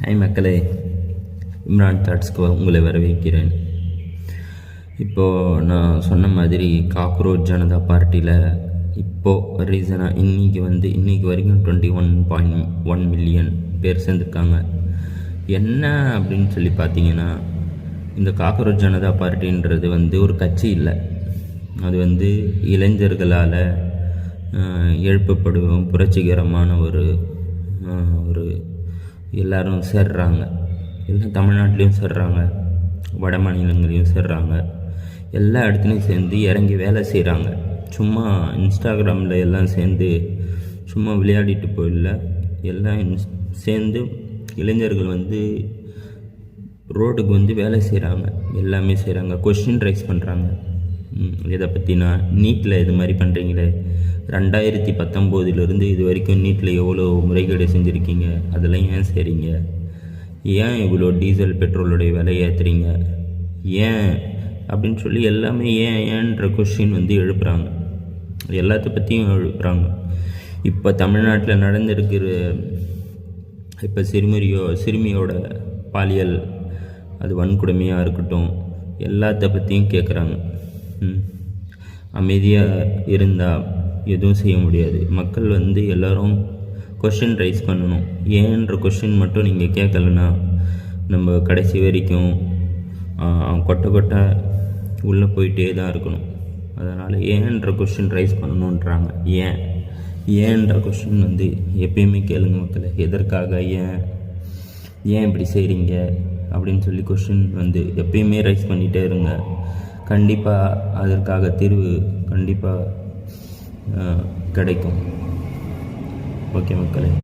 Hi மக்களே, இம்ரான் தாட்ஸ்க்கு உங்களை வரவேற்கிறேன். இப்போது நான் சொன்ன மாதிரி காக்ரோச் ஜனதா பார்ட்டியில் இப்போது ரீசனாக இன்றைக்கி வரைக்கும் 21.1 மில்லியன் பேர் சேர்ந்துருக்காங்க. என்ன அப்படின்னு சொல்லி பார்த்தீங்கன்னா, இந்த காக்ரோச் ஜனதா பார்ட்டின்றது ஒரு கட்சி இல்லை. அது இளைஞர்களால் எழுப்பப்படும் புரட்சிகரமான ஒரு எல்லோரும் சேர்றாங்க. எல்லாம் தமிழ்நாட்டிலையும் சேர்றாங்க, வட மாநிலங்களையும் சேர்றாங்க. எல்லா இடத்துலையும் சேர்ந்து இறங்கி வேலை செய்கிறாங்க. சும்மா இன்ஸ்டாகிராமில் எல்லாம் சேர்ந்து சும்மா விளையாடிட்டு போயிடல, எல்லாம் சேர்ந்து இளைஞர்கள் ரோடுக்கு வேலை செய்கிறாங்க, எல்லாமே செய்கிறாங்க. கொஸ்டின் ரைஸ் பண்ணுறாங்க. இதை பற்றினா நீட்டில் இது மாதிரி பண்ணுறீங்களே, 2019 இது வரைக்கும் நீட்டில் எவ்வளோ முறைகேடு செஞ்சுருக்கீங்க, அதெல்லாம் ஏன் செய்கிறீங்க? ஏன் இவ்வளோ டீசல் பெட்ரோலுடைய விலை ஏற்றுறீங்க? ஏன் அப்படின்னு சொல்லி எல்லாமே ஏன்ற கொஸ்டின் எழுப்புகிறாங்க. எல்லாத்த பற்றியும் எழுப்புகிறாங்க. இப்போ தமிழ்நாட்டில் நடந்திருக்கிற சிறுமியோட பாலியல் அது வன்கொடுமையாக இருக்கட்டும், எல்லாத்த பற்றியும் கேட்குறாங்க. அமைதியாக இருந்தால் எதுவும் செய்ய முடியாது. மக்கள் எல்லோரும் கொஷின் ரைஸ் பண்ணணும். ஏன்ற கொஷின் மட்டும் நீங்கள் கேட்கலன்னா நம்ம கடைசி வரைக்கும் கொட்டை உள்ளே போயிட்டே தான் இருக்கணும். அதனால் ஏன்ற கொஷின் ரைஸ் பண்ணணுன்றாங்க. ஏன்ற கொஷின் எப்பயுமே கேளுங்க மக்களை. எதற்காக, ஏன் இப்படி செய்கிறீங்க அப்படின்னு சொல்லி கொஷின் எப்பயுமே ரைஸ் பண்ணிகிட்டே இருங்க. கண்டிப்பாக அதற்காக தீர்வு கண்டிப்பாக கிடைக்கும். ஓகே மக்களே.